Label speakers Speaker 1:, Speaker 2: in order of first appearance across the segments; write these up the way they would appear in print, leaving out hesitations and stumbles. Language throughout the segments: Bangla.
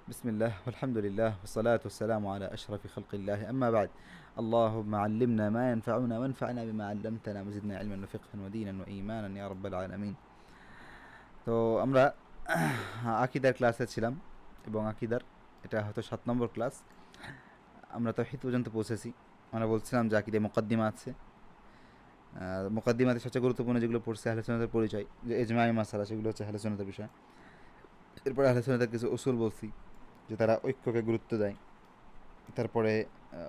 Speaker 1: بسم الله والحمد لله والصلاة والسلام على أشرف خلق الله أما بعد. اللهم علمنا ما ينفعنا وانفعنا بما علمتنا وزدنا علما وفقها ودينا وإيمانا يا رب العالمين. তো আমরা আকিদার ক্লাসে ছিলাম এবং আকিদার এটা হয়তো 7 নম্বর ক্লাস। আমরা তাওহীদ পর্যন্ত পৌঁছেছি। আমরা বলছিলাম যে আকিদায় মুকাদ্দিমা আছে। মুকাদ্দিমাতে সবচেয়ে গুরুত্বপূর্ণ যেগুলো পড়ছে আহলে সুন্নাতের পরিচয়, যে ইজমাই মাসালা, সেগুলো হচ্ছে আহলে সুন্নাতের বিষয়। এরপরে আহলে সুন্নাতের কিছু উসুল বলছি, যে তারা ঐক্যকে গুরুত্ব দেয়। তারপরে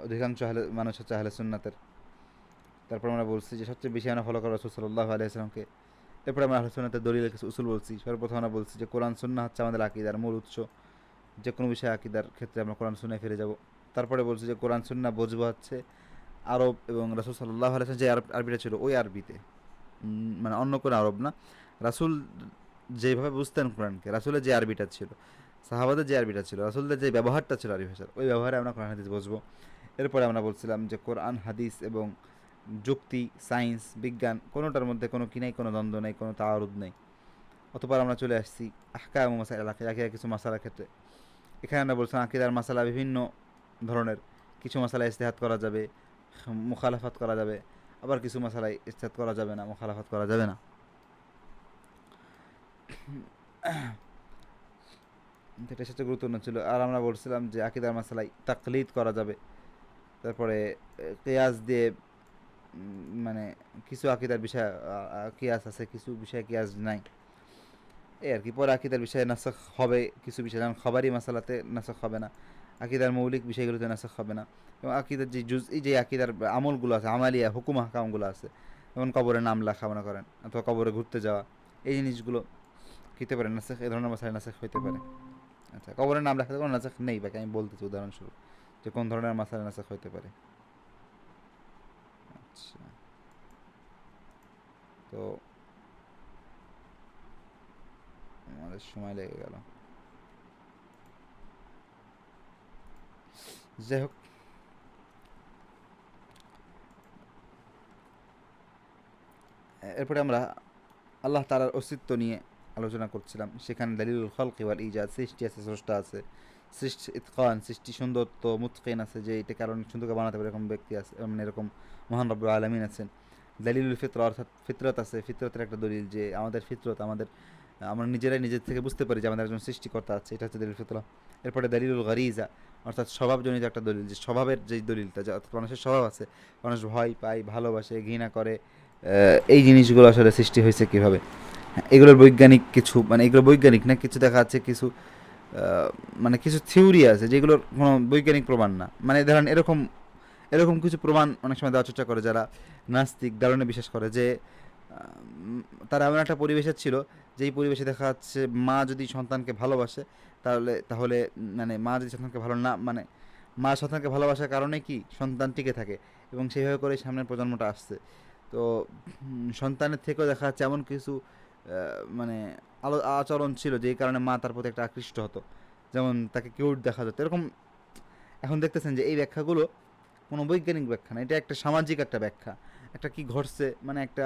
Speaker 1: অধিকাংশ মানুষ হচ্ছে আহলে সুন্নাতের। তারপর আমরা বলছি যে সবচেয়ে বেশি আমরা ফলো করা রাসূল সাল্লাল্লাহু আলাইহি ওয়াসাল্লামকে। এরপরে আমরা আহলে সুন্নাতের দলিলের কিছু উসুল বলছি। সর্বপ্রথম আমরা বলছি যে কোরআন সুন্নাহ হচ্ছে আমাদের আকীদার মূল উৎস। যে কোনো বিষয়ে আকীদার ক্ষেত্রে আমরা কোরআন সুন্নায় ফিরে যাব। তারপরে বলছি যে কোরআন সুন্নাহ বুঝবো হচ্ছে আরব এবং রাসূল সাল্লাল্লাহু আলাইহি ওয়াসাল্লাম যে আরবিটা ছিল ওই আরবিতে, মানে অন্য কোনো আরব না। রাসূল যেভাবে বুঝতেন কোরআনকে, রাসূলের যে আরবিটা ছিল, সাহাবাদের যে আরবিটা ছিল, রাসূলদের যে ব্যবহারটা ছিল আরবি ভাষার, ওই ব্যবহারে আমরা কোরআন হাদিস বুঝবো। এরপরে আমরা বলছিলাম যে কোরআন হাদিস এবং যুক্তি, সায়েন্স, বিজ্ঞান কোনোটার মধ্যে কোনো কি নাই, কোনো দ্বন্দ্ব নেই, কোনো তাআরুদ নেই। অতঃপর আমরা চলে আসছি আহকাম ও মাসাইল, আকিদার কিছু মাসালার ক্ষেত্রে। এখানে আমরা বলছিলাম আকিদার মাসালা বিভিন্ন ধরনের। কিছু মাসালা ইজতিহাদ করা যাবে, মুখালাফাত করা যাবে, আবার কিছু মাসালায় ইজতিহাদ করা যাবে না, মুখালাফাত করা যাবে না। এটা সবচেয়ে গুরুত্বপূর্ণ ছিল। আর আমরা বলছিলাম যে আকিদার মাসালায় তাকলিদ করা যাবে। তারপরে কিয়াস দিয়ে, মানে কিছু আকিদার বিষয় কিয়াস আছে, কিছু বিষয়ে কিয়াস নাই, এই আর কি। পরে আকিদার বিষয়ে নাসখ হবে কিছু বিষয়, যেমন খাবারি মাসালাতে নাসখ হবে না, আকিদার মৌলিক বিষয়গুলোতে নাসখ হবে না। এবং আকিদার যে এই যে আকিদার আমলগুলো আছে, আমালিয়া হুকুম হাকামগুলো আছে, যেমন কবরে নাম লেখা মনে করেন, অথবা কবরে ঘুরতে যাওয়া, এই জিনিসগুলো হইতে পারে নাসখ, এই ধরনের মাসালা নাসখ হইতে পারে। আচ্ছা, কবরের নাম লেখাতে কোনো নাসখ নেই, বাকি আমি বলতেছি উদাহরণস্বরূপ যে কোন ধরনের মাসালা নাসখ হইতে পারে। আচ্ছা, তো আমাদের সময় লেগে গেল। যাই হোক, এরপরে আমরা আল্লাহ তাআলার অস্তিত্ব নিয়ে আলোচনা করছিলাম। সেখানে দালিলুল খালক ওয়াল ইজাদ, সৃষ্টি আছে, স্রষ্টা আছে, সৃষ্টি ইতকান, সৃষ্টি সুন্দরত্ব, মুতকিন আছে, যে এটা কারণ সুন্দর করে বানাতে পারে এরকম ব্যক্তি আছে, মানে এরকম মহান রব্বুল আলামিন আছেন। দালিলুল ফিতরা, অর্থাৎ ফিতরত আছে, ফিতরতের একটা দলিল, যে আমাদের ফিতরত, আমরা নিজেরাই নিজের থেকে বুঝতে পারি যে আমাদের একজন সৃষ্টিকর্তা আছে, এটা হচ্ছে দলিল ফিতরা। এরপরে দালিলুল গরিজা, অর্থাৎ স্বভাবজনিত একটা দলিল, যে স্বভাবের যেই দলিলটা, যে অর্থাৎ মানুষের স্বভাব আছে, মানুষ ভয় পায়, ভালোবাসে, ঘৃণা করে, এই জিনিসগুলো আসলে সৃষ্টি হয়েছে কীভাবে। হ্যাঁ, এগুলোর বৈজ্ঞানিক কিছু, মানে এগুলো বৈজ্ঞানিক না, কিছু দেখা যাচ্ছে কিছু মানে কিছু থিওরি আছে যেগুলোর কোনো বৈজ্ঞানিক প্রমাণ না। মানে ধরেন এরকম এরকম কিছু প্রমাণ অনেক সময় দেওয়ার চেষ্টা করে যারা নাস্তিক, দারুণে বিশ্বাস করে যে তারা এমন একটা পরিবেশের ছিল, যেই পরিবেশে দেখা যাচ্ছে মা যদি সন্তানকে ভালোবাসে, তাহলে মানে মা যদি সন্তানকে ভালো না, মানে মা সন্তানকে ভালোবাসার কারণে কি সন্তান টিকে থাকে, এবং সেইভাবে করে সামনের প্রজন্মটা আসছে। তো সন্তানের থেকেও দেখা যাচ্ছে এমন কিছু মানে আচরণ ছিল যেই কারণে মা তার প্রতি একটা আকৃষ্ট হতো, যেমন তাকে কিউট দেখা যেত এরকম। এখন দেখতেছেন যে এই ব্যাখ্যাগুলো কোনো বৈজ্ঞানিক ব্যাখ্যা না, এটা একটা সামাজিক একটা ব্যাখ্যা, একটা কি ঘটছে, মানে একটা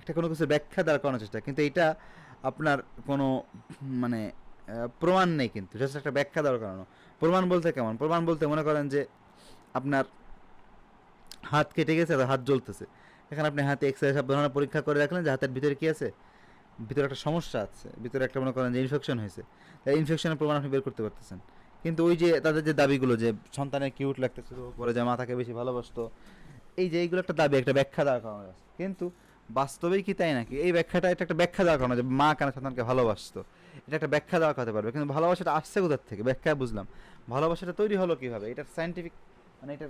Speaker 1: একটা কোনো কিছু ব্যাখ্যা দাঁড় করানোর চেষ্টা, কিন্তু এটা আপনার কোনো মানে প্রমাণ নেই, কিন্তু জাস্ট একটা ব্যাখ্যা দাঁড় করানো। প্রমাণ বলতে কেমন? প্রমাণ বলতে মনে করেন যে আপনার হাত কেটে গেছে আর হাত জ্বলতেছে, এখানে আপনি হাতে এক্সরে সব ধরনের পরীক্ষা করে রাখলেন যে হাতের ভিতরে কি আছে, ভিতরে একটা সমস্যা আছে, ভিতরে একটা মনে করেন যে ইনফেকশন হয়েছে, তাই ইনফেকশনের প্রমাণ আপনি বের করতে পারতেছেন। কিন্তু ওই যে তাদের যে দাবিগুলো, যে সন্তানের কিউট লাগতেছিল, পরে যে মাতাকে বেশি ভালোবাসতো, এই যে এইগুলো একটা দাবি, একটা ব্যাখ্যা দেওয়ার কারণে আছে, কিন্তু বাস্তবেই কি তাই নাকি? এই ব্যাখ্যাটা, এটা একটা ব্যাখ্যা দেওয়ার কারণে যে মা কেন সন্তানকে ভালোবাসতো, এটা একটা ব্যাখ্যা দেওয়া হতে পারবে, কিন্তু ভালোবাসাটা আসছে কোথার থেকে? ব্যাখ্যা বুঝলাম, ভালোবাসাটা তৈরি হলো কিভাবে? এটার সায়েন্টিফিক, মানে এটা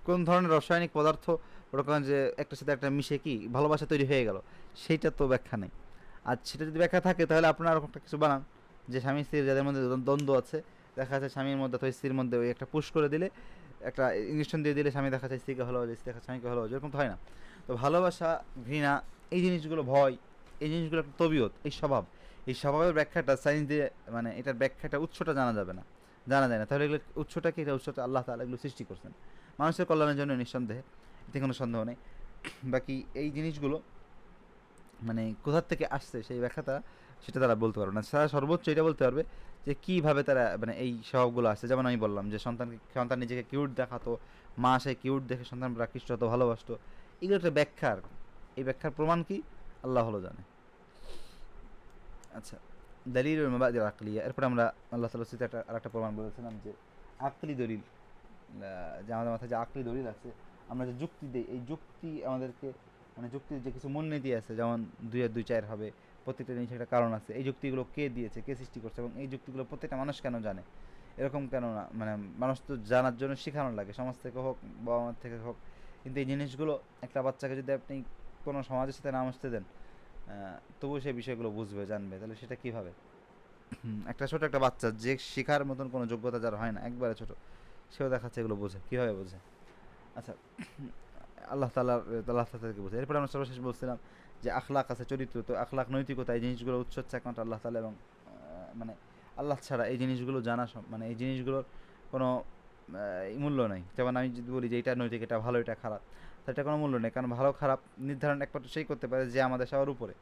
Speaker 1: কোন ধরনের রাসায়নিক পদার্থ ওটা কারণ যে একটার সাথে একটা মিশে কি ভালোবাসা তৈরি হয়ে গেল, সেইটা তো ব্যাখ্যা নেই। আর সেটা যদি ব্যাখ্যা থাকে তাহলে আপনার একটা কিছু বানান, যে স্বামী স্ত্রীর যাদের মধ্যে দ্বন্দ্ব আছে, দেখা যাচ্ছে স্বামীর মধ্যে অথবা স্ত্রীর মধ্যে ওই একটা পুশ করে দিলে, একটা ইঞ্জেকশন দিয়ে দিলে স্বামী দেখা যায় স্ত্রীকে ভালোবাসে, স্ত্রী দেখা স্বামীকে ভালোবাসে, এরকম তো হয় না। তো ভালোবাসা, ঘৃণা, এই জিনিসগুলো, ভয়, এই জিনিসগুলো একটা তবিয়ত, এই স্বভাব, এই স্বভাবের ব্যাখ্যাটা সায়েন্স দিয়ে, মানে এটার ব্যাখ্যাটা উৎসটা জানা যাবে না, জানা যায় না। তাহলে এগুলো উৎসটা কি? এটা উৎসটা আল্লাহ তাআলা এগুলো সৃষ্টি করছেন মানুষের কল্যাণের জন্য, নিঃসন্দেহে, এতে কোনো সন্দেহ নেই। বাকি এই জিনিসগুলো মানে কোথার থেকে আসছে সেই ব্যাখ্যাটা, সেটা তারা বলতে পারবে না। তারা সর্বোচ্চ এটা বলতে পারবে যে কীভাবে তারা মানে এই স্বভাবগুলো আছে। যেমন আমি বললাম যে সন্তান নিজেকে কিউট দেখাতো, মা সেই কিউট দেখে সন্তান আকৃষ্ট হতো, ভালোবাসতো। এগুলো একটা ব্যাখ্যা আর কি। এই ব্যাখ্যার প্রমাণ কি আল্লাহ ভালো জানে। আচ্ছা, দলিলুল মাবাদিল আকলিয়া, এরপরে আমরা আল্লাহ তাআলার সাথে আরেকটা প্রমাণ বলেছিলাম যে আকলি দলিল, যে আমাদের মাথায় যে আকলি দলিল আছে, আমরা যে যুক্তি দিই, এই যুক্তি আমাদেরকে মানে যুক্তির যে কিছু মূলনীতি আছে, যেমন 2 আর 2 4 হবে, প্রত্যেকটা জিনিসের একটা কারণ আছে। এই যুক্তিগুলো কে দিয়েছে, কে সৃষ্টি করছে, এবং এই যুক্তিগুলো প্রত্যেকটা মানুষ কেন জানে, এরকম কেন না, মানে মানুষ তো জানার জন্য শেখানো লাগে, সমাজ থেকে হোক, বাবা মার থেকে হোক। কিন্তু এই জিনিসগুলো একটা বাচ্চাকে যদি আপনি কোনো সমাজের সাথে না মিশতে দেন, তবুও সেই বিষয়গুলো বুঝবে, জানবে, তাহলে সেটা কীভাবে? একটা ছোট একটা বাচ্চা যে শেখার মতন কোনো যোগ্যতা যার হয় না, একবারে ছোট, সেও দেখাচ্ছে এগুলো বোঝে, কীভাবে বোঝে? আচ্ছা, আল্লাহ তাআলাকে বোঝে। এরপরে আমরা সর্বশেষ বলছিলাম যে আখলাক আছে, চরিত্র, তো আখলাক, নৈতিকতা, এই জিনিসগুলোর উৎস হচ্ছে একমাত্র আল্লাহ তাআলা, এবং মানে আল্লাহ ছাড়া এই জিনিসগুলো জানা মানে এই জিনিসগুলোর কোনো মূল্য নেই। যেমন আমি যদি বলি যে এটা নৈতিক, এটা ভালো, এটা খারাপ, তো এটা কোনো মূল্য নেই, কারণ ভালো খারাপ নির্ধারণ একমাত্র সেই করতে পারে যে আমাদের সবার উপরে।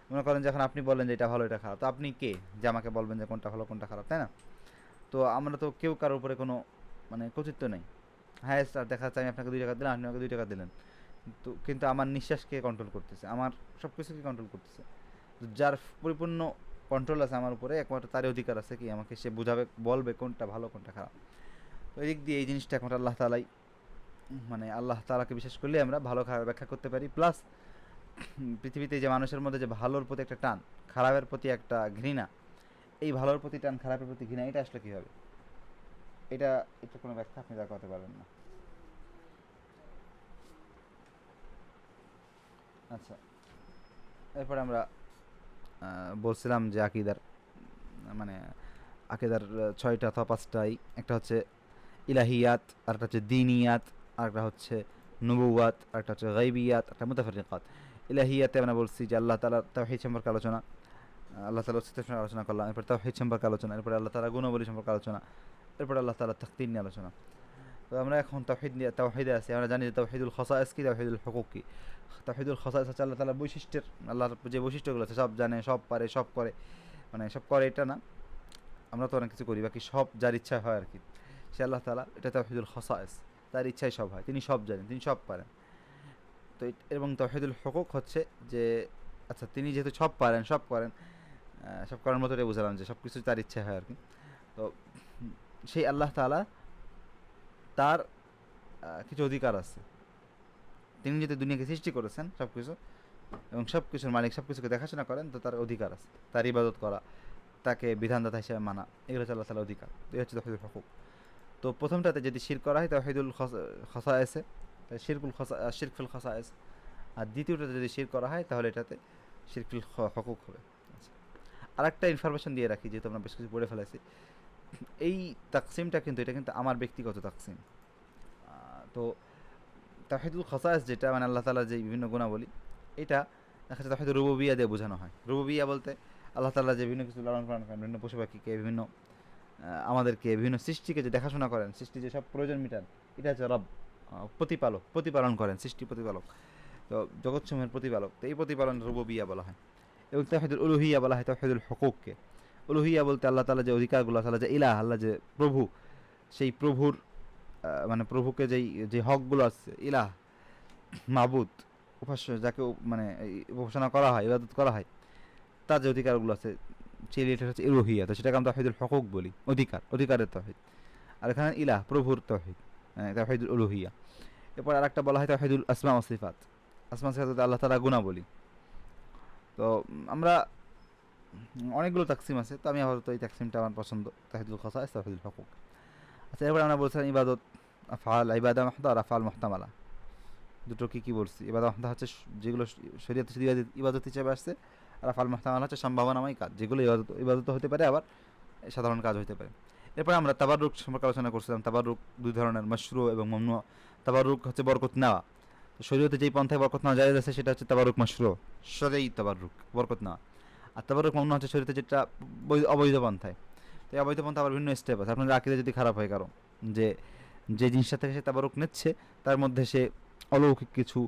Speaker 1: মনে করেন যখন আপনি বলেন যে এটা ভালো, এটা খারাপ, তো আপনি কে যে আমাকে বলবেন যে কোনটা ভালো কোনটা খারাপ, তাই না? তো আমরা তো কেউ কারোর উপরে কোনো মানে কর্তৃত্ব নেই। হায়েস্ট আর দেখা যাচ্ছে আমি আপনাকে 2 টাকা দিলাম, আপনি আমাকে 2 টাকা দিলেন, কিন্তু আমার নিঃশ্বাসকে কন্ট্রোল করতেছে, আমার সব কিছুকে কন্ট্রোল করতেছে। তো যার পরিপূর্ণ কন্ট্রোল আছে আমার উপরে, একমাত্র তারই অধিকার আছে কি আমাকে সে বুঝাবে, বলবে কোনটা ভালো কোনটা খারাপ। তো এই দিক দিয়ে এই জিনিসটা একমাত্র আল্লাহ তাআলাই, মানে আল্লাহ তাআলাকে বিশ্বাস করলে আমরা ভালো খারাপ ব্যাখ্যা করতে পারি। প্লাস পৃথিবীতে যে মানুষের মধ্যে যে ভালোর প্রতি একটা টান, খারাপের প্রতি একটা ঘৃণা, এই ভালোর প্রতি টান, খারাপের প্রতি ঘৃণা, এটা আসলে কীভাবে? এটা এটা কোনো ব্যাখ্যা আপনি দেখাতে পারবেন না। আচ্ছা, এরপরে আমরা বলছিলাম যে মানে আকিদার 6টা অথবা 5টাই, একটা হচ্ছে ইলাহিয়াত, আরেকটা হচ্ছে দিনিয়াত, আরেকটা হচ্ছে নবুয়াত, আরেকটা হচ্ছে গাইবিয়াত, একটা মুতাফাররিকাত। ইলাহিয়াতে আমরা বলছি যে আল্লাহ তাআলার তাওহীদ সম্পর্কে আলোচনা, আল্লাহ তাআলার অস্তিত্ব সম্পর্কে আলোচনা করলাম, এরপর তাওহীদ সম্পর্কে আলোচনা, এরপরে আল্লাহ তাআলার গুণাবলী সম্পর্কে আলোচনা, এরপরে আল্লাহ তাআলার তাকদীর নিয়ে আলোচনা। তো আমরা এখন তাওহীদে আছি। আমরা জানি যে তাওহীদুল খাসায়েস কি, তাওহীদুল হুকুক কি। তাওহীদুল খাসায়েস হচ্ছে আল্লাহ তাআলার বৈশিষ্ট্যের, আল্লাহর যে বৈশিষ্ট্যগুলো আছে, সব জানে, সব পারে, সব করে, মানে সব করে এটা না, আমরা তো অনেক কিছু করি, বাকি সব যার ইচ্ছা হয় আর কি, সে আল্লাহ তাআলা, এটা তাওহীদুল খাসায়েস, তার ইচ্ছায় সব হয়, তিনি সব জানেন, তিনি সব পারেন। তো এবং তাওহীদুল হুকুক হচ্ছে যে আচ্ছা তিনি যেহেতু সব পারেন, সব করেন, সব করার মতো এটাই বুঝালাম যে সব কিছু তার ইচ্ছা হয় আর কি। তো সেই আল্লাহ তাআলা, তার কিছু অধিকার আছে। তিনি যদি দুনিয়াকে সৃষ্টি করেছেন সব কিছু, এবং সব কিছুর মালিক, সব কিছুকে দেখাশোনা করেন, তো তার অধিকার আছে তার ইবাদত করা, তাকে বিধানদাতা হিসেবে মানা, এগুলো হচ্ছে আল্লাহ তাআলার অধিকার। এই হচ্ছে তাওহীদুল হুকুক। তো প্রথমটাতে যদি শিরক করা হয় তাওহীদুল খাসায়েসে, শিরকুল খাসায়েস। আর দ্বিতীয়টাতে যদি শিরক করা হয় তাহলে এটাতে শিরকুল হুকুক হবে। আচ্ছা, আরেকটা ইনফরমেশন দিয়ে রাখি, যেহেতু আমরা বেশ কিছু পড়ে ফেলেছি, এই তাকসিমটা কিন্তু এটা কিন্তু আমার ব্যক্তিগত তাকসিম। তো তাওহীদুল খাসায়েস যেটা মানে আল্লাহ তাআলার যে বিভিন্ন গুণাবলী, এটা দেখা যাচ্ছে তাওহীদুর রুবুবিয়্যা দিয়ে বোঝানো হয়। রুবুবিয়্যা বলতে আল্লাহ তাআলা যে বিভিন্ন কিছু লালন পালন করেন, বিভিন্ন পশু পাখিকে, বিভিন্ন আমাদেরকে, বিভিন্ন সৃষ্টিকে যে দেখাশোনা করেন, সৃষ্টি যে সব প্রয়োজন মিটান, এটা হচ্ছে রব, প্রতিপালক, প্রতিপালন করেন, সৃষ্টি প্রতিপালক, তো জগৎসমূহের প্রতিপালক। তো এই প্রতিপালন রুবুবিয়্যা বলা হয়। এবং তাওহীদুল উলুহিয়্যা বলা হয় তাওহীদুল হুকুককে। উলুহিয়্যা বলতে আল্লাহ তাআলা যে অধিকারগুলো, আল্লাহ যে ইলাহ, আল্লাহ যে প্রভু, সেই প্রভুর মানে প্রভুকে যে হকগুলো আছে, ইলাহ, মাবুদ, উপাস্য, যাকে মানে উপাসনা করা হয়, ইবাদত করা হয়, তার যে অধিকারগুলো আছে, সেই এটা হচ্ছে ইলুহিয়া। তো সেটাকে আমরা তাওহীদুল হুকুক বলি, অধিকারের তাওহীদ। আর এখানে ইলাহ, প্রভুর তাওহীদ, তাওহীদুল উলুহিয়া। এরপর আরেকটা বলা হয় তাওহীদুল আসমা ওয়া সিফাত। আসমা সিফাত আল্লাহ তাআলার গুণাবলী। তো আমরা অনেকগুলো তাকসিম আছে, তো আমি আপাতত এই তাকসিমটা আমার পছন্দ, তাওহীদুল খাসায়েস, তাওহীদুল হুকুক। আচ্ছা, এরপর আমরা বলছিলাম ইবাদত, ইবাদা মাহদা আর আফআল মুহতামালা। দুটো কি বলছি? ইবাদত মাহদা হচ্ছে যেগুলো শরীয়তে ইবাদত হিসেবে আসছে, আর আফআল মুহতামালা হচ্ছে সম্ভাবনাময় কাজ, যেগুলো ইবাদত হতে পারে, আবার সাধারণ কাজ হতে পারে। এরপরে আমরা তাবাররুক সম্পর্কে আলোচনা করছিলাম। তাবাররুক 2 ধরনের, মাশরু এবং মামনু। তাবাররুক হচ্ছে বরকত নেওয়া। তো শরীয়তে যেই পন্থায় বরকত নেওয়া জায়েজ আছে সেটা হচ্ছে তাবাররুক মাশরু, শরঈ তাবাররুক, বরকত নেওয়া। আর তাবাররুক মামনু হচ্ছে শরীয়তে যেটা অবৈধ পন্থায়। তো এই অবৈধ পন্থা আবার বিভিন্ন স্টেপ আছে। আপনার আকীদা যদি খারাপ হয় কারো, যে যে জিনিসটা থেকে সে তাবারুক নিচ্ছে, তার মধ্যে সে অলৌকিক কিছু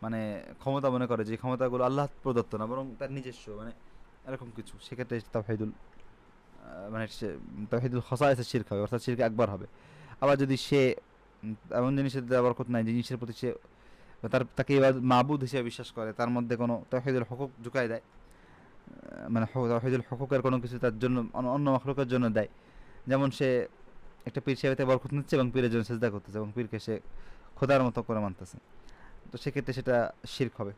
Speaker 1: মানে ক্ষমতা মনে করে, যে ক্ষমতাগুলো আল্লাহ প্রদত্ত না, বরং তার নিজস্ব, মানে এরকম কিছু, সেক্ষেত্রে তাওহীদুল মানে তাওহীদুল খাসায়েসে শিরক হবে, অর্থাৎ শিরক আকবার হবে। আবার যদি সে এমন জিনিসের বরকত নাই, জিনিসের প্রতি সে তাকে মাবুদ হিসেবে বিশ্বাস করে, তার মধ্যে কোনো তাওহীদুল হুকুক ঢুকায় দেয়, মানে তাওহীদুল হুকুকের কোনো কিছু তার জন্য অন্য মাখলুকের জন্য দেয়, যেমন সে একটা পীর সাহেবের বরকত নিচ্ছে এবং পীরের জন্য সেজদা করতেছে এবং পীরকে সে খোদার মতো করে মানতেছে, তো সেক্ষেত্রে সেটা শিরক হবে।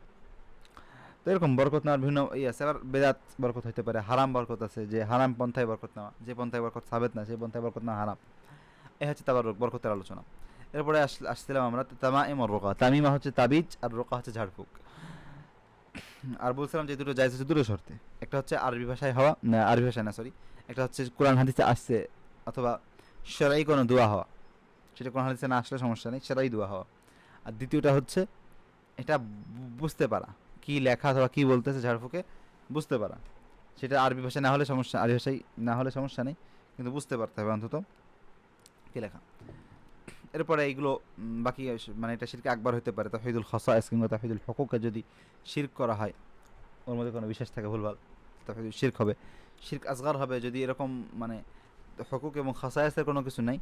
Speaker 1: তো এরকম বরকত নেওয়ার বিভিন্ন আছে। আবার বেদাত বরকত হতে পারে, হারাম বরকত আছে, যে হারাম পন্থায় বরকত নেওয়া, যে পন্থায় বরকত সাবেত না সেই পন্থায় বরকত নেওয়া হারাম। এ হচ্ছে তাবার বরকতের আলোচনা। এরপরে আসছিলাম আমরা তামাইম আর রোকা। তামিমা হচ্ছে তাবিজ আর রোকা হচ্ছে ঝাড়ফুঁক। আর বলছিলাম যে দুটো জায়েজ হচ্ছে দুটো শর্তে। একটা হচ্ছে আরবি ভাষায় হওয়া, না আরবি ভাষায় না সরি, একটা হচ্ছে কোরআন হাদিসে আসছে, অথবা শরঈ কোনো দোয়া হওয়া, সেটা কোরআন হাদিসে না আসলে সমস্যা নেই, শরঈ দোয়া হওয়া। আর দ্বিতীয়টা হচ্ছে এটা বুঝতে পারা, কি লেখা অথবা কি বলতেছে ঝাড়ফুঁকে বুঝতে পারা। সেটা আরবি ভাষায় না হলে সমস্যা, আরবি ভাষায় না হলে সমস্যা নেই, কিন্তু বুঝতে পারতে হবে অন্তত কি লেখা। এরপরে এইগুলো বাকি মানে এটা শিরকে আকবার হতে পারে, তাওহীদুল খাসায়েস কিংবা তাওহীদুল হুকুকে যদি শিরক করা হয়, ওর মধ্যে কোনো বিশ্বাস থাকে ভুলভাল, তাওহীদুল শিরক হবে। শিরক আসগার হবে যদি এরকম মানে হুকুক এবং খাসায়েসের কোনো কিছু নাই,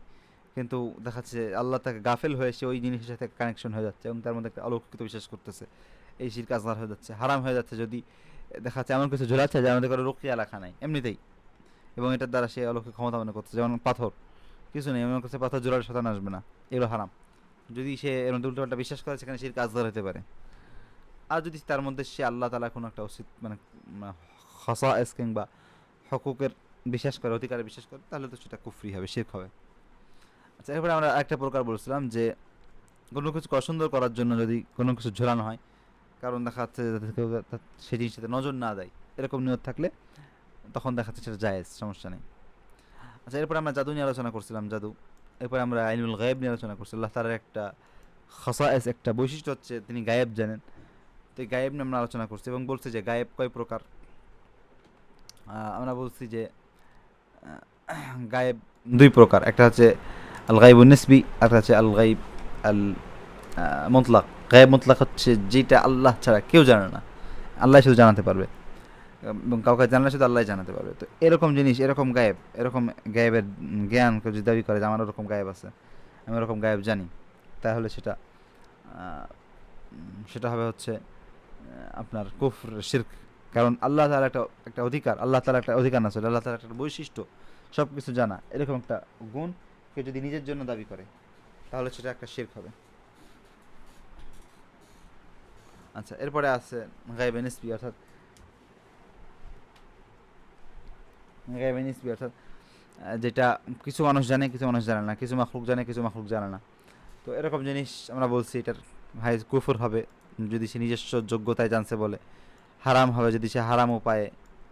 Speaker 1: কিন্তু দেখাচ্ছে আল্লাহ তাকে গাফেল হয়ে সে ওই জিনিসের সাথে কানেকশন হয়ে যাচ্ছে এবং তার মধ্যে একটা অলৌকিক বিশ্বাস করতেছে, এই শিরক আসগার হয়ে যাচ্ছে। হারাম হয়ে যাচ্ছে যদি দেখা যাচ্ছে এমন কিছু ঝোলাচ্ছে যার মধ্যে কোনো রুকিয়া লেখা নাই এমনিতেই, এবং এটার দ্বারা সে অলৌকিক ক্ষমতা মনে করতেছে, যেমন পাথর, কিছু নেই এমন কাছে পাথর জোড়ার শতান আসবে না, এগুলো হারাম। যদি সে এর মধ্যে উল্টোপাল্টা বিশ্বাস করে সেখানে শিরক আসগার হতে পারে। আর যদি তার মধ্যে সে আল্লাহ তাআলা কোনো একটা মানে খাসায়েস কিংবা হকুকের বিশ্বাস করে, অধিকারে বিশ্বাস করে, তাহলে তো সেটা কুফরি হবে, শিরক হবে। আচ্ছা, এরপরে আমরা একটা প্রকার বলছিলাম যে কোনো কিছু অসুন্দর করার জন্য যদি কোনো কিছু ঝোলানো হয়, কারণ দেখা যাচ্ছে যাতে কেউ সেই জিনিসটাতে নজর না দেয়, এরকম নিয়ত থাকলে তখন দেখা যাচ্ছে সেটা জায়েজ, সমস্যা নেই। আচ্ছা, এরপরে আমরা জাদু নিয়ে আলোচনা করছিলাম, জাদু। এরপরে আমরা ইলমুল গায়েব নিয়ে আলোচনা করছি। আল্লাহ তাআলার একটা খাসায়েস, একটা বৈশিষ্ট্য হচ্ছে তিনি গায়েব জানেন। তো এই গায়েব নিয়ে আমরা আলোচনা করছি এবং বলছি যে গায়েব কয় প্রকার। আমরা বলছি যে গায়েব দুই প্রকার, একটা হচ্ছে আল গাইবুন নিসবি, আর একটা হচ্ছে আল গাইব আল মুতলাক। গায়েব মুতলাক হচ্ছে যেটা আল্লাহ ছাড়া কেউ জানে না, আল্লাহ শুধু জানাতে পারবে, এবং কাউকে জানলে শুধু আল্লাহ জানাতে পারবে। তো এরকম জিনিস, এরকম গায়েব, এরকম গায়েবের জ্ঞান কেউ যদি দাবি করে যে আমার ওরকম গায়েব আছে, আমি ওরকম গায়েব জানি, তাহলে সেটা সেটা হবে হচ্ছে আপনার কুফর, শিরক। কারণ আল্লাহ তাআলা একটা একটা অধিকার, আল্লাহ তাআলা একটা অধিকার না, আল্লাহ তাআলা একটা বৈশিষ্ট্য, সব কিছু জানা, এরকম একটা গুণ কেউ যদি নিজের জন্য দাবি করে, তাহলে সেটা একটা শিরক হবে। আচ্ছা, এরপরে আছে গায়েবে নিসবি, অর্থাৎ গায়েবে নিসবি অর্থাৎ যেটা কিছু মানুষ জানে কিছু মানুষ জানে না, কিছু মাখলুক জানে কিছু মাখলুক জানে না। তো এরকম জিনিস আমরা বলছি এটার হাই কুফর হবে যদি সে নিজস্ব যোগ্যতায় জানছে বলে, হারাম হবে যদি সে হারাম উপায়ে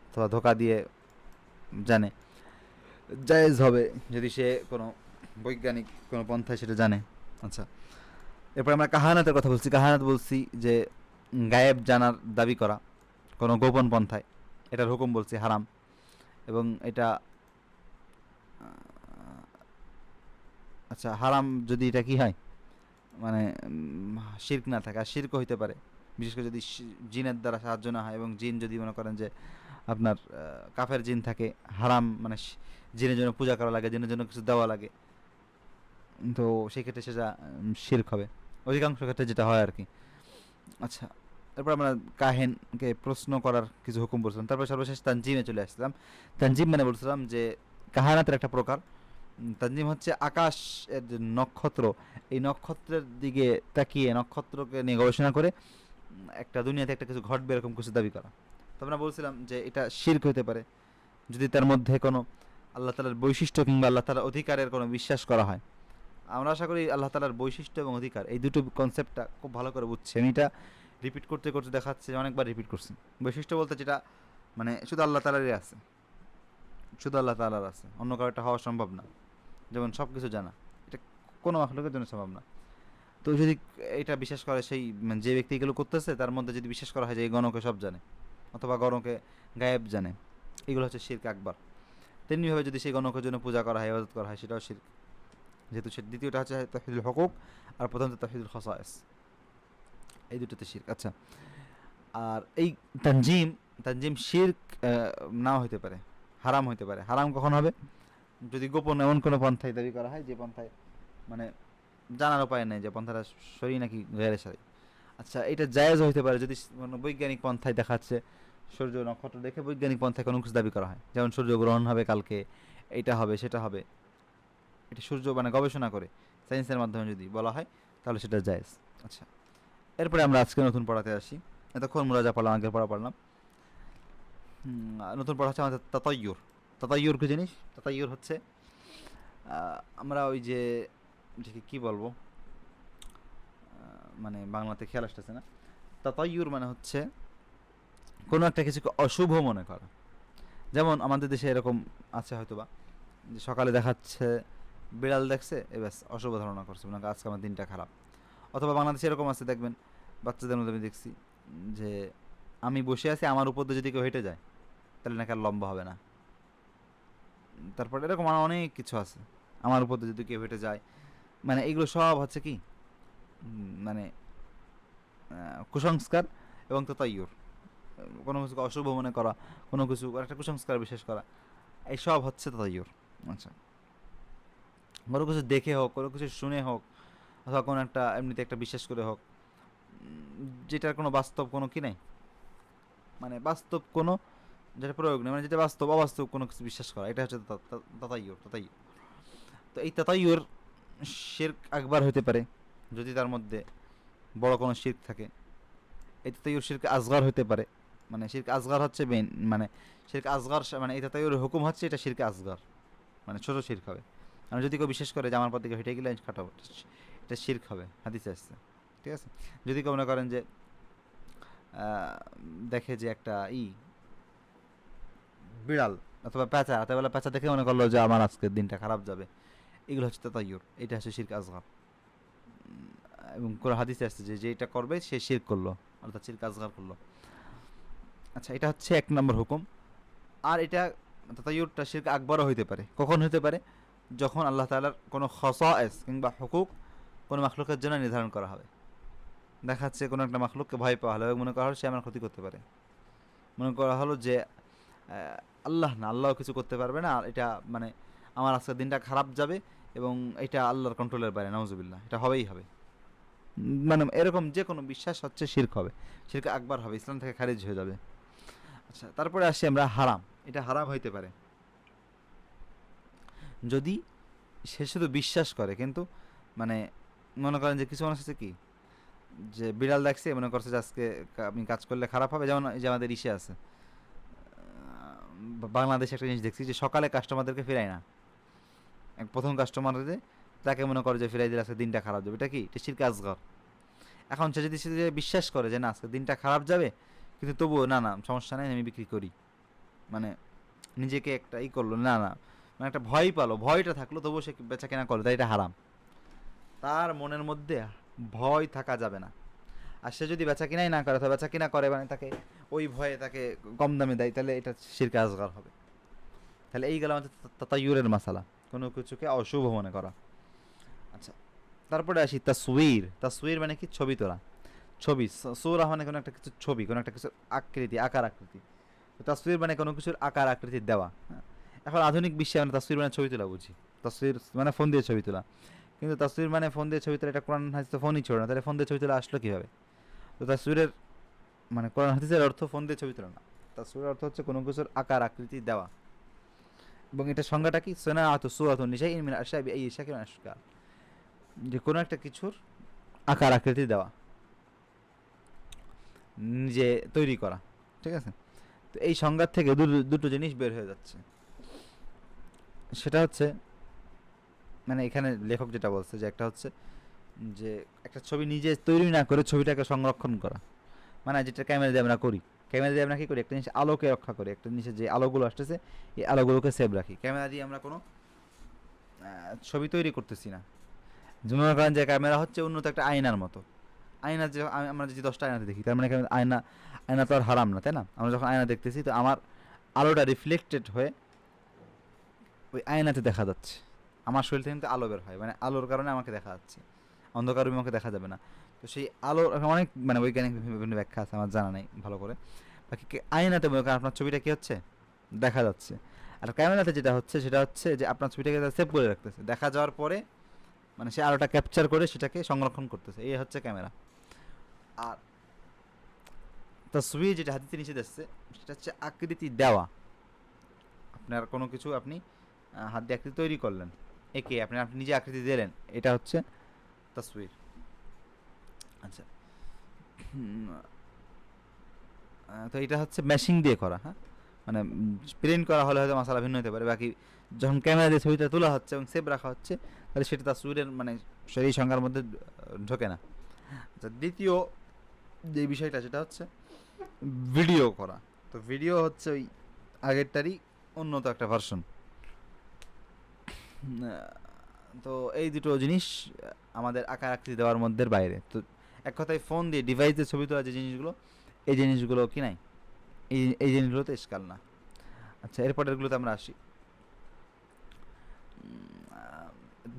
Speaker 1: অথবা ধোকা দিয়ে জানে, জায়েজ হবে যদি সে কোনো বৈজ্ঞানিক কোনো পন্থায় সেটা জানে। আচ্ছা, এরপর আমরা কাহানাতের কথা বলছি। কাহানাত বলছি যে গায়েব জানার দাবি করা কোনো গোপন পন্থায়, এটার হুকুম বলছি হারাম। এবং এটা আচ্ছা, হারাম যদি এটা কি হয়, মানে শিরক না থাকে, আর শিরক হইতে পারে বিশেষ করে যদি জিনের দ্বারা সাহায্য না হয়, এবং জিন যদি মনে করেন যে আপনার কাফের জিন থাকে, হারাম মানে জিনের জন্য পূজা করা লাগে, জিনের জন্য কিছু দেওয়া লাগে, তো সেই ক্ষেত্রে সেটা শিরক হবে, অধিকাংশ ক্ষেত্রে যেটা হয় আর কি। আচ্ছা, তারপর আমরা কাহেনকে প্রশ্ন করার কিছু হুকুম বলছিলাম। তারপর সর্বশেষ তানজিমে চলে আসছিলাম। তানজিম মানে বলছিলাম যে কাহানাতের একটা প্রকার। তানজিম হচ্ছে আকাশ এর যে নক্ষত্র, এই নক্ষত্রের দিকে তাকিয়ে নক্ষত্রকে নিয়ে গবেষণা করে একটা দুনিয়াতে একটা কিছু ঘটবে এরকম কিছু দাবি করা। তো আমরা বলছিলাম যে এটা শিরক হতে পারে যদি তার মধ্যে কোনো আল্লাহ তালার বৈশিষ্ট্য কিংবা আল্লাহ তালার অধিকারের কোনো বিশ্বাস করা হয়। আমরা আশা করি আল্লাহ তালার বৈশিষ্ট্য এবং অধিকার এই দুটো কনসেপ্টটা খুব ভালো করে বুঝছি। আমি এটা রিপিট করতে করতে দেখাচ্ছে যে অনেকবার রিপিট করছি। বৈশিষ্ট্য বলতে যেটা মানে শুধু আল্লাহ তালারই আছে, শুধু আল্লাহ তালার আছে, অন্য কারো এটা হওয়া সম্ভব না। যেমন সব কিছু জানা, এটা কোনো মাখলুকের জন্য সম্ভব না। তো যদি এটা বিশ্বাস করে সেই মানে যে ব্যক্তি এগুলো করতেছে তার মধ্যে যদি বিশ্বাস করা হয় যে এই গণকে সব জানে অথবা গণকে গায়েব জানে, এগুলো হচ্ছে শিরক আকবার। তেমনিভাবে যদি সেই গণকের জন্য পূজা করা হয়, ইবাদত করা হয়, সেটাও শিরক। যেহেতু সে দ্বিতীয়টা হচ্ছে তাওহীদুল হুকুক আর প্রথমটা তাওহীদুল খাসায়েস, এই দুটোতে শিরক। আচ্ছা, আর এই তানজিম, তানজিম শিরক নাও হতে পারে। হারাম হইতে পারে। হারাম কখন হবে? যদি গোপন এমন কোনো পন্থায় দাবি করা হয় যে পন্থায় মানে জানার উপায় নেই যে পন্থাটা সরি নাকি গেরে সারি। আচ্ছা, এটা জায়েজ হইতে পারে যদি কোনো বৈজ্ঞানিক পন্থায় দেখাচ্ছে, সূর্য নক্ষত্র দেখে বৈজ্ঞানিক পন্থায় কোনো কিছু দাবি করা হয়, যেমন সূর্যগ্রহণ হবে কালকে, এটা হবে সেটা হবে, এটা সূর্য মানে গবেষণা করে সায়েন্সের মাধ্যমে যদি বলা হয় তাহলে সেটা জায়েজ। আচ্ছা, এরপরে আমরা আজকে নতুন পড়াতে আসি। এতক্ষণ মুরাজা পড়লাম, আগের পড়া পড়লাম। নতুন পড়া হচ্ছে আমাদের তাতায়ুর। তাতায়ুর কি জিনিস? তাতায়ুর হচ্ছে আমরা ওই যে এটাকে কি বলবো, মানে বাংলাতে খেয়াল আসতেছে না। তাতায়ুর মানে হচ্ছে কোনো একটা কিছুকে অশুভ মনে করা। যেমন আমাদের দেশে এরকম আছে হয়তোবা, যে সকালে দেখাচ্ছে বিড়াল দেখছে, এ ব্যাস অশুভ ধারণা করছে, মানে আজকে আমার দিনটা খারাপ। অথবা বাংলাদেশে এরকম আছে দেখবেন, বাচ্চাদের মধ্যে আমি দেখছি যে আমি বসে আছি, আমার উপর দিয়ে যদি কেউ হেঁটে যায় তাহলে নাকি আর লম্বা হবে না। তারপর এরকম আরো অনেক কিছু আছে, আমার উপর দিয়ে যদি কেউ হেঁটে যায়, মানে এগুলো সব হচ্ছে কি মানে কুসংস্কার এবং তাতায়ুর। কোনো কিছুকে অশুভ মনে করা, কোনো কিছু একটা কুসংস্কার বিশেষ করা, এইসব হচ্ছে তাতায়ুর। আচ্ছা, কোনো কিছু দেখে হোক, কোনো কিছু শুনে হোক, অথবা কোনো একটা এমনিতে একটা বিশ্বাস করে হোক, যেটার কোনো বাস্তব কোনো কি নেই, মানে বাস্তব কোনো যেটা প্রয়োগ নেই, মানে যেটা বাস্তব অবাস্তব কোনো কিছু বিশ্বাস করা, এটা হচ্ছে তাতায়ুর। তাতায়ুর, তো এই তাতায়ুর শিরক আকবার হতে পারে যদি তার মধ্যে বড় কোনো শিরক থাকে। এই তাতায়ুর শিরক আসগর হতে পারে, মানে শিরক আসগর হচ্ছে মেইন, মানে শিরক আসগর মানে এই তাতায়ুর হুকুম হচ্ছে এটা শিরক আসগর, মানে ছোট শিরক হবে। মানে যদি কেউ বিশ্বাস করে যে আমার পর দিকে হেঁটে গেলে খাটাবো, এটা শিরক হবে, হাদিসে আসছে। ঠিক আছে, যদি কেউ মনে করেন যে দেখে যে একটা বিড়াল অথবা পেঁচা, রাতেবেলা পেঁচা দেখে মনে করলো যে আমার আজকের দিনটা খারাপ যাবে, এগুলো হচ্ছে তাতায়ুর, এটা হচ্ছে শিরক আসগর। এবং কোন হাদিসে আসছে যে যেটা করবে সে শিরক করলো, অর্থাৎ শিরক আসগর করলো। আচ্ছা, এটা হচ্ছে এক নম্বর হুকুম। আর এটা তাতায়ুরটা শিরক আকবরও হইতে পারে। কখন হইতে পারে? যখন আল্লাহ তাআলার কোনো খাসায়েস কিংবা হুকুক কোনো মাখলুকের জন্য নির্ধারণ করা হবে। দেখা যাচ্ছে কোনো একটা মাখলুককে ভয় পাওয়া হলো এবং মনে করা হলো সে আমার ক্ষতি করতে পারে, মনে করা হলো যে আল্লাহ না, আল্লাহ কিছু করতে পারবে না, এটা মানে আমার আজকের দিনটা খারাপ যাবে এবং এটা আল্লাহর কন্ট্রোলের বাইরে, নাউজুবিল্লাহ, এটা হবেই হবে। মানে এরকম যে কোনো বিশ্বাস হচ্ছে শিরক হবে, শিরক আকবার হবে, ইসলাম থেকে খারিজ হয়ে যাবে। আচ্ছা, তারপরে আসি আমরা হারাম। এটা হারাম হইতে পারে যদি সে শুধু বিশ্বাস করে, কিন্তু মানে মনে করেন যে কিছু মানুষ আছে কি, যে বিড়াল দেখছে মনে করছে যে আজকে আমি কাজ করলে খারাপ হবে। যেমন এই যে আমাদের ইসে আছে, বাংলাদেশে একটা জিনিস দেখছি যে সকালে কাস্টমারদেরকে ফিরায় না, প্রথম কাস্টমারে তাকে মনে করে যে ফিরাই দিলে আজকে দিনটা খারাপ যাবে। এটা কি? এটা শিরক আসগর। এখন সে যদি সে বিশ্বাস করে যে না আজকে দিনটা খারাপ যাবে, কিন্তু তবুও না না সমস্যা নেই আমি বিক্রি করি, মানে নিজেকে একটা করলো, না না মানে একটা ভয় পালো, ভয়টা থাকলো তবুও সে বেচা কেনা করলো, তাই এটা হারাম। তার মনের মধ্যে ভয় থাকা যাবে না। আর সে যদি বেচা কিনাই না করে অথবা বেচা কিনা করে মানে তাকে ওই ভয়ে তাকে কম দামে দেয়, তাহলে এটা শিরক আসগর হবে। তাহলে এই গেল আমাদের তাতায়ুরের মাসালা, কোনো কিছুকে অশুভ মনে করা। আচ্ছা, তারপরে আসি তাসবির। তাসবির মানে কি? ছবি তোলা। ছবি, সূরা মানে কোনো একটা কিছুর ছবি, কোনো একটা কিছুর আকৃতি, আকার আকৃতি। তো তাসবির মানে কোনো কিছুর আকার আকৃতি দেওয়া। হ্যাঁ, এখন আধুনিক বিশ্বে আমরা তাসবির মানে ছবি তোলা বুঝি, তাসবির মানে ফোন দিয়ে ছবি তোলা। কিন্তু তাসবির মানে ফোন দিয়ে ছবি তোলা, এটা কোরআন হাদিসে তো ফোনই ছিল না, তাহলে ফোন দিয়ে ছবি তোলা আসলো কীভাবে? তো তাসবিরের মানে কোরআন হাদিসের অর্থ ফোন দিয়ে ছবি তোলা না। তাসবিরের অর্থ হচ্ছে কোনো কিছুর আকার আকৃতি দেওয়া। এবং এটা সংজ্ঞাটা কি? সোনাআতু সূরাতুন লিশাইইন মিন আশআবি আইয়ি শাকিল আশকাল, যে কোনো একটা কিছুর আকার আকৃতি দেওয়া, নিজে তৈরি করা। ঠিক আছে, তো এই সংজ্ঞার থেকে দুটো জিনিস বের হয়ে যাচ্ছে। সেটা হচ্ছে মানে এখানে লেখক যেটা বলছে যে একটা হচ্ছে যে একটা ছবি নিজে তৈরি না করে ছবিটাকে সংরক্ষণ করা, মানে যেটা ক্যামেরা দিয়ে আমরা করি। ক্যামেরা দিয়ে আমরা কী করি? একটা জিনিস আলোকে রক্ষা করি, একটা জিনিসের যে আলোগুলো আসতেছে এই আলোগুলোকে সেভ রাখি। ক্যামেরা দিয়ে আমরা কোনো ছবি তৈরি করতেছি না। মনে করেন যে ক্যামেরা হচ্ছে উন্নত একটা আয়নার মতো। আয়না যে আমরা যদি 10টা আয়নাতে দেখি, তার মানে আয়না, আয়না তো আর হারাম না, তাই না? আমরা যখন আয়না দেখতেছি তো আমার আলোটা রিফ্লেক্টেড হয়ে ওই আয়নাতে দেখা যাচ্ছে, আমার শরীর থেকে কিন্তু আলো বের হয়, মানে আলোর কারণে আমাকে দেখা যাচ্ছে, অন্ধকার রুমে আমাকে দেখা যাবে না। তো সেই আলোর অনেক মানে বৈজ্ঞানিক বিভিন্ন ব্যাখ্যা আছে, আমার জানা নেই ভালো করে। বাকি আয়নাতে মনে করেন আপনার ছবিটা কী হচ্ছে দেখা যাচ্ছে। আর ক্যামেরাতে যেটা হচ্ছে সেটা হচ্ছে যে আপনার ছবিটাকে সেভ করে রাখতেছে, দেখা যাওয়ার পরে মানে সে আলোটা ক্যাপচার করে সেটাকে সংরক্ষণ করতেছে, এই হচ্ছে ক্যামেরা। আর তাসবির যেটা হাদিসে নিষেধ আসছে সেটা হচ্ছে আকৃতি দেওয়া। আপনার কোনো কিছু আপনি হাত দিয়ে আকৃতি তৈরি করলেন, একে আপনি নিজে আকৃতি দিলেন, এটা হচ্ছে তাসবির। আচ্ছা, তো এটা হচ্ছে মেশিং দিয়ে করা, হ্যাঁ, মানে প্রিন্ট করা হলে হয়তো মশালা ভিন্ন হতে পারে, বাকি যখন ক্যামেরা দিয়ে ছবিটা তোলা হচ্ছে এবং সেভ রাখা হচ্ছে তাহলে সেটা তাসবিরের মানে সেই সংজ্ঞার মধ্যে ঢোকে না। আচ্ছা, দ্বিতীয় যে বিষয়টা সেটা হচ্ছে ভিডিও করা। তো ভিডিও হচ্ছে ওই আগেরটারই উন্নত একটা ভার্সন। তো এই দুটো জিনিস আমাদের আকার আকৃতি দেওয়ার মধ্যে বাইরে। তো এক কথায় ফোন দিয়ে ডিভাইস দিয়ে ছবি তোলা যে জিনিসগুলো, এই জিনিসগুলো কি নাই, এই জিনিসগুলোতে ইস্কাল না। আচ্ছা, এরপরেরগুলোতে আমরা আসি।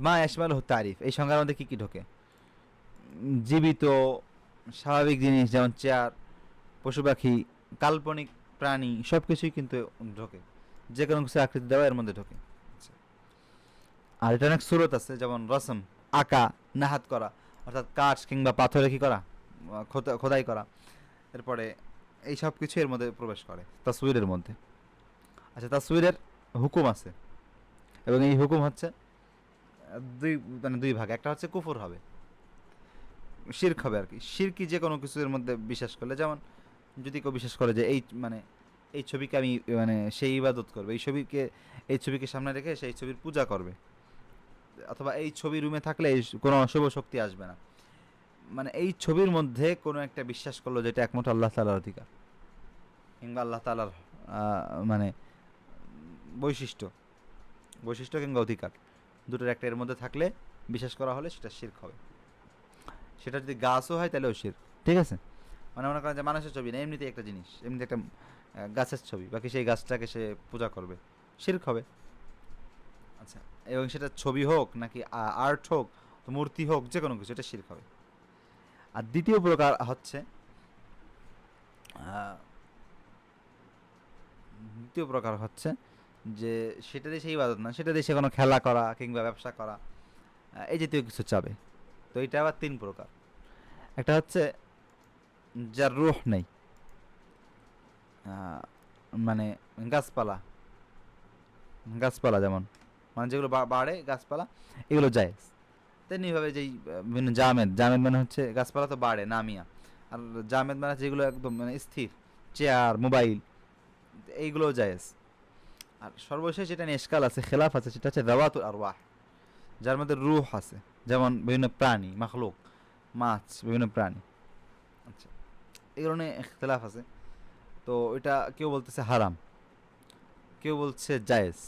Speaker 1: মা ইয়াশমাল হু তারিফ, এই সংজ্ঞার মধ্যে কী কী ঢোকে? জীবিত স্বাভাবিক জিনিস যেমন চেয়ার, পশু পাখি, কাল্পনিক প্রাণী, সব কিছুই কিন্তু ঢোকে, যে কোনো কিছু আকৃতি দেওয়া এর মধ্যে ঢোকে। আচ্ছা, আর এটা অনেক সুরত আছে, যেমন রসম আঁকা, নাহাত করা অর্থাৎ কাঠ কিংবা পাথরে কি করা, খোদাই করা, এরপরে এই সব কিছু এর মধ্যে প্রবেশ করে তাসবিরের মধ্যে। আচ্ছা, তাসবিরের হুকুম আছে এবং এই হুকুম হচ্ছে দুই মানে দুই ভাগ। একটা হচ্ছে কুফর হবে, শিরক হবে আর কি। শিরকি যে কোনো কিছুর মধ্যে বিশ্বাস করলে, যেমন যদি কেউ বিশ্বাস করে যে এই মানে এই ছবিকে আমি মানে সেই ইবাদত করবে, এই ছবিকে সামনে রেখে সেই ছবির পূজা করবে, অথবা এই ছবি রুমে থাকলে কোনো অশুভ শক্তি আসবে না, মানে এই ছবির মধ্যে কোনো একটা বিশ্বাস করলো যেটা একমাত্র আল্লাহ তাআলার অধিকার কিংবা আল্লাহ তাআলার মানে বৈশিষ্ট্য বৈশিষ্ট্য কিংবা অধিকার, দুটোর একটা এর মধ্যে থাকলে বিশ্বাস করা হলে সেটা শিরক হবে। সেটা যদি গাছও হয় তাহলেও শিরক, ঠিক আছে? মানে মনে করেন যে মানুষের ছবি না, এমনিতে একটা জিনিস, এমনিতে একটা গাছের ছবি, বাকি সেই গাছটাকে সে পূজা করবে, শিরক হবে। আচ্ছা, এবং সেটা ছবি হোক নাকি আর্ট হোক, মূর্তি হোক, যে কোনো কিছু, এটা শিরক হবে। আর দ্বিতীয় প্রকার হচ্ছে দ্বিতীয় প্রকার হচ্ছে যে সেটা দিয়ে সেই ইবাদত না, সেটা দিয়ে সে কোনো খেলা করা কিংবা ব্যবসা করা, এই জাতীয় কিছু চাবে। তো এটা আবার তিন প্রকার। একটা হচ্ছে যার রুহ নেই, মানে গাছপালা গাছপালা যেমন মানে যেগুলো বাড়ে গাছপালা, এগুলো যায়। তেমনিভাবে যেই বিভিন্ন জামেদ মানে হচ্ছে গাছপালা তো বাড়ে নামিয়া, আর জামেদ মানে যেগুলো একদম মানে স্থির, চেয়ার, মোবাইল, এইগুলো জায়েজ। আর সর্বশেষ যেটা নিয়ে ইশকাল আছে, খেলাফ আছে, সেটা হচ্ছে দাওয়াতুল আরওয়াহ, যার মধ্যে রূহ আছে, যেমন বিভিন্ন প্রাণী, মাখলুক, মাছ, বিভিন্ন প্রাণী। আচ্ছা, এগুলো নিয়ে ইখতিলাফ আছে। তো এটা কেউ বলতেছে হারাম, কেউ বলছে জায়েজ,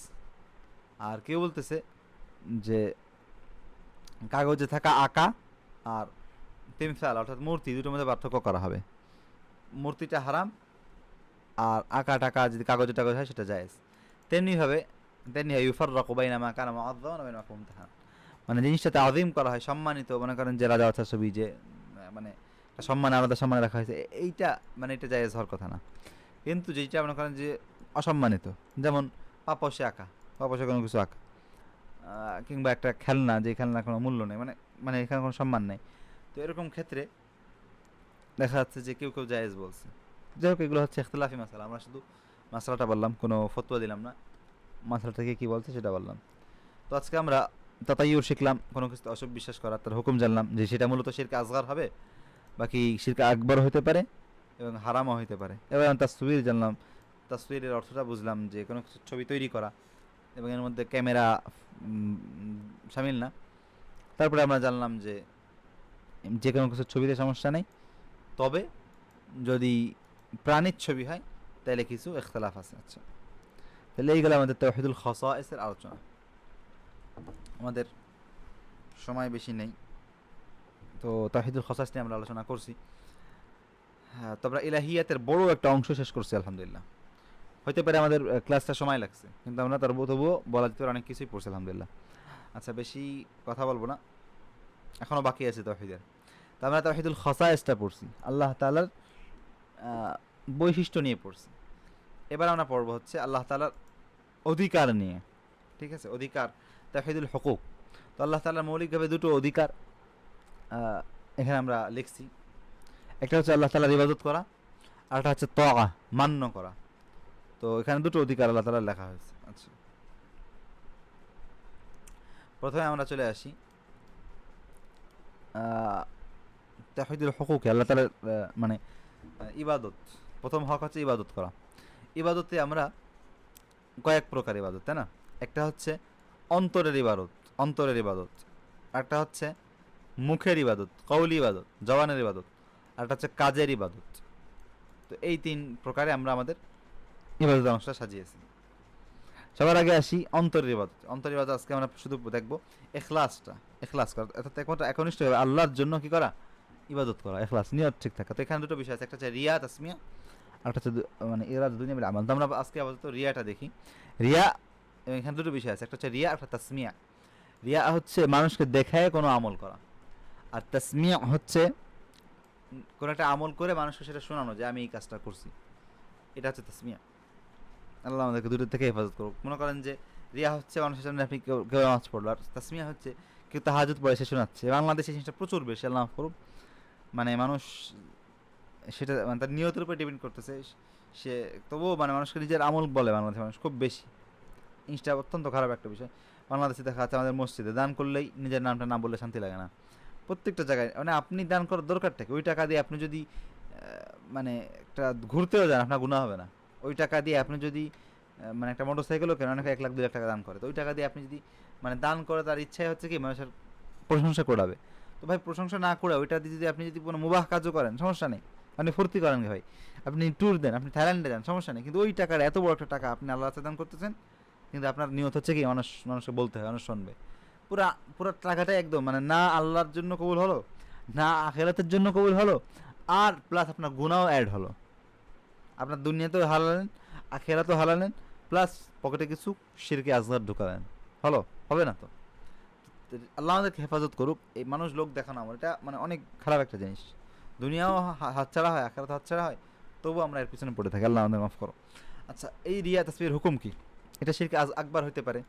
Speaker 1: আর কেউ বলতেছে যে কাগজে থাকা আঁকা আর তিমসাল অর্থাৎ মূর্তি, দুটোর মধ্যে পার্থক্য করা হবে। মূর্তিটা হারাম, আর আঁকা টাকা যদি কাগজে টাগজ হয় সেটা জায়েজ। তেমনিভাবে ইউফাররাকু বাইনা মা কানা মুআযযামান ওয়া বাইনা মা মুমতাহান, মানে জিনিসটাতে আযীম করা হয়, সম্মানিত, মনে করেন যে রাজা অর্থাৎ ছবি যে মানে সম্মানে আলাদা সম্মানে রাখা হয়েছে, এইটা মানে এটা জায়েজ হওয়ার কথা না। কিন্তু যেটা মনে করেন যে অসম্মানিত, যেমন পাপসে আঁকা, পাপসে কোনো কিছু আঁকা, কিংবা একটা খেলনা, যে খেলনার কোনো মূল্য নেই, মানে মানে এখানে কোনো সম্মান নেই, তো এরকম ক্ষেত্রে দেখা যাচ্ছে যে কেউ কেউ জায়েজ বলছে। যাই হোক, এগুলো হচ্ছে ইখতিলাফি মাসালা, আমরা শুধু মাসালাটা বললাম, কোনো ফতোয়া দিলাম না, মাসালাটাকে কী বলছে সেটা বললাম। তো আজকে আমরা তাতাইয়ুর শিখলাম, কোনো কিছু অসব বিশ্বাস করা, তার হুকুম জানলাম যে সেটা মূলত শিরকে আসগার হবে, বাকি শিরকে আকবর হতে পারে এবং হারামও হতে পারে। এবার তাসবির জানলাম, তাসবিরের অর্থটা বুঝলাম যে কোনো কিছু ছবি তৈরি করা এবং এর মধ্যে ক্যামেরা সামিল না। তারপরে আমরা জানলাম যে যে কোনো কিছু ছবিতে সমস্যা নেই, তবে যদি প্রাণীর ছবি হয় তাহলে কিছু ইখতিলাফ আছে। আচ্ছা, তাহলে এইগুলো আমাদের তাওহীদুল খাসায়েসের আলোচনা। আমাদের সময় বেশি নেই, তো তাওহীদুল খাসায়েস নিয়ে আমরা আলোচনা করছি। হ্যাঁ, তো আমরা ইলাহিয়াতের বড় একটা অংশ শেষ করছি আলহামদুলিল্লাহ। হতে পারে আমাদের ক্লাসটা সময় লাগছে, কিন্তু আমরা তবুও বলা যেতে পারে অনেক কিছুই পড়ছি আলহামদুলিল্লাহ। আচ্ছা, বেশি কথা বলবো না, এখনও বাকি আছে তাওহীদের। তো আমরা তাওহীদুল খাসায়েসটা পড়ছি, আল্লাহ তাআলার বৈশিষ্ট্য নিয়ে পড়ছি। এবার আমরা পড়ব হচ্ছে আল্লাহ তাআলার অধিকার নিয়ে, ঠিক আছে, অধিকার, তাওহীদুল হুকুক। তো আল্লাহ তাআলার মৌলিকভাবে দুটো অধিকার এখানে আমরা লিখছি। একটা হচ্ছে আল্লাহ তাআলার ইবাদত করা, আর একটা হচ্ছে তাআ, মান্য করা। তো এখানে দুটো অধিকার আল্লাহ তাআলার লেখা হয়েছে। আচ্ছা, প্রথমে আমরা চলে আসি তাওহীদুল হুকুকে, আল্লাহ তাআলার মানে ইবাদত। প্রথম হক হচ্ছে ইবাদত করা। ইবাদতে আমরা কয়েক প্রকার ইবাদত, তাই না? একটা হচ্ছে অন্তরের ইবাদত, অন্তরের ইবাদত। একটা হচ্ছে মুখের ইবাদত, কওলি ইবাদত, জবানের ইবাদত। আর একটা হচ্ছে কাজের ইবাদত। তো এই তিন প্রকারে আমরা আমাদের ইবাদত অংশটা সাজিয়েছি। সবার আগে আসি অন্তরের ইবাদত। অন্তরের ইবাদত আজকে আমরা শুধু দেখবো এখলাসটা, এখলাস করা, অর্থাৎ একমাত্র একনিষ্ঠভাবে আল্লাহর জন্য কি করা, ইবাদত করা, এখলাস, নিয়ত ঠিক থাকা। তো এখানে দুটো বিষয় আছে, একটা হচ্ছে রিয়া তাসমিয়া, আর একটা হচ্ছে মানে ইরাদা, দুনিয়া মিলে আমল। তো আমরা আজকে আপাতত রিয়াটা দেখি। রিয়া, এবং এখানে দুটো বিষয় আছে, একটা হচ্ছে রিয়া, একটা তাসমিয়া। রিয়া হচ্ছে মানুষকে দেখায় কোনো আমল করা, আর তাসমিয়া হচ্ছে কোনো একটা আমল করে মানুষকে সেটা শোনানো যে আমি এই কাজটা করছি, এটা হচ্ছে তাসমিয়া। আল্লাহ আমাদেরকে দুটোর থেকে হেফাজত করুক। মনে করেন যে রিয়া হচ্ছে মানুষের সামনে আপনি কেউ কেউ নামাজ পড়লো, আর তাসমিয়া হচ্ছে কেউ তাহাজ্জুদ পড়ে সে শোনাচ্ছে। বাংলাদেশে এই জিনিসটা প্রচুর বেশি, আল্লাহ মাফ করুক। মানে মানুষ সেটা মানে তার নিয়তের উপর ডিপেন্ড করতেছে। সে তবুও মানে মানুষকে নিজের আমল বলে বাংলাদেশের মানুষ খুব বেশি। জিনিসটা অত্যন্ত খারাপ একটা বিষয়। বাংলাদেশে দেখা যাচ্ছে আমাদের মসজিদে দান করলেই নিজের নামটা না বললে শান্তি লাগে না। প্রত্যেকটা জায়গায় মানে আপনি দান করার দরকারটা কি? ওই টাকা দিয়ে আপনি যদি মানে একটা ঘুরতেও যান, আপনার গুনাহ হবে না। ওই টাকা দিয়ে আপনি যদি মানে একটা মোটর সাইকেলও কেন, অনেকে 1 লাখ 2 লাখ টাকা দান করে, তো ওই টাকা দিয়ে আপনি যদি মানে দান করে, তার ইচ্ছাই হচ্ছে কি মানুষের প্রশংসা করাবে। তো ভাই প্রশংসা না করে ওইটা দিয়ে যদি আপনি যদি কোনো মুবাহ কাজও করেন, সমস্যা নেই। আপনি ফুর্তি করেন ভাই, আপনি ট্যুর দেন, আপনি থাইল্যান্ডে যান, সমস্যা নেই। কিন্তু ওই টাকার এত বড় একটা টাকা আপনি আল্লাহ রাস্তায় দান করতেছেন, কিন্তু আপনার নিয়ত হচ্ছে কি মানুষকে বলতে হয়, মানুষ শুনবে। পুরা পুরো টাকাটাই একদম মানে না আল্লাহর জন্য কবুল হলো, না আখিরাতের জন্য কবুল হলো, আর প্লাস আপনার গুনাহও অ্যাড হলো। আপনার দুনিয়াতেও হারালেন, আখিরাতেও হারালেন, প্লাস পকেটে কিছু শিরকে আজগার ঢুকালেন। হলো? হবে না তো। তো আল্লাহ আমাদেরকে হেফাজত করুক। এই মানুষ লোক দেখানো আমার এটা মানে অনেক খারাপ একটা জিনিস। দুনিয়াও হাতছাড়া হয়, আখিরাত হাতছাড়া হয়, তবু আমরা এর পিছনে পড়ে থাকি। আল্লাহ আমাদের মাফ করো। আচ্ছা, এই রিয়া তাসবিহের হুকুম কি? এটা শিরকে আকবার হতে পারে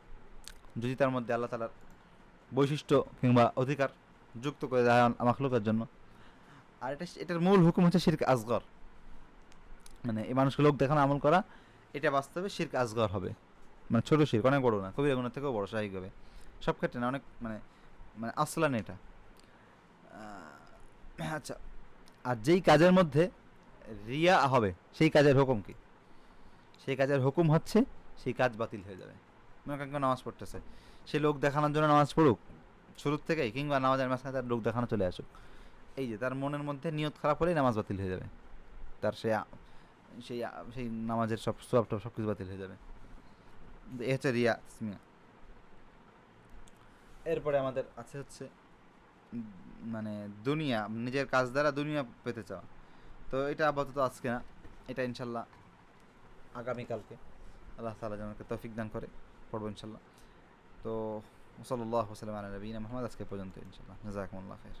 Speaker 1: যদি তার মধ্যে আল্লাহ তাআলার বৈশিষ্ট্য কিংবা অধিকার যুক্ত করে দেয় মাখলুকের জন্য। আর এটার মূল হুকুম হচ্ছে শিরক আসগর, মানে এই মানুষকে লোক দেখানো আমল করা, এটা বাস্তবে শিরক আসগর হবে। মানে ছোট শিরক, অনেক বড় না, কবিরা গুনাহ থেকেও বড় স্বাভাবিকভাবে, সব ক্ষেত্রে না, অনেক মানে মানে আসলান এটা। আচ্ছা, আর যেই কাজের মধ্যে রিয়া হবে সেই কাজের হুকুম কি? সেই কাজের হুকুম হচ্ছে সেই কাজ বাতিল হয়ে যাবে। মনে করেন কেউ নামাজ পড়তেছে, সে লোক দেখানোর জন্য নামাজ পড়ুক শুরুর থেকেই, কিংবা নামাজের মাঝখানে তার লোক দেখানো চলে আসুক, এই যে তার মনের মধ্যে নিয়ত খারাপ হলেই নামাজ বাতিল হয়ে যাবে। তার সেই সেই নামাজের সব সব সব কিছু বাতিল হয়ে যাবে। এ হচ্ছে রিয়া তাসমিয়া। এরপরে আমাদের আছে হচ্ছে মানে দুনিয়া, নিজের কাজ দ্বারা দুনিয়া পেতে চাওয়া। তো এটা আপাতত আজকে না, এটা ইনশাল্লাহ আগামীকালকে আল্লাহ তাআলা যেন আমাকে তৌফিক দান করে পড়বো ইনশাল্লাহ। তো সাল্লাল্লাহু আলাইহি ওয়া সাল্লাম আলা নবিয়িনা মুহাম্মদ, আজকে পর্যন্ত ইনশাল্লাহ। জাযাকুমুল্লাহ খাইর।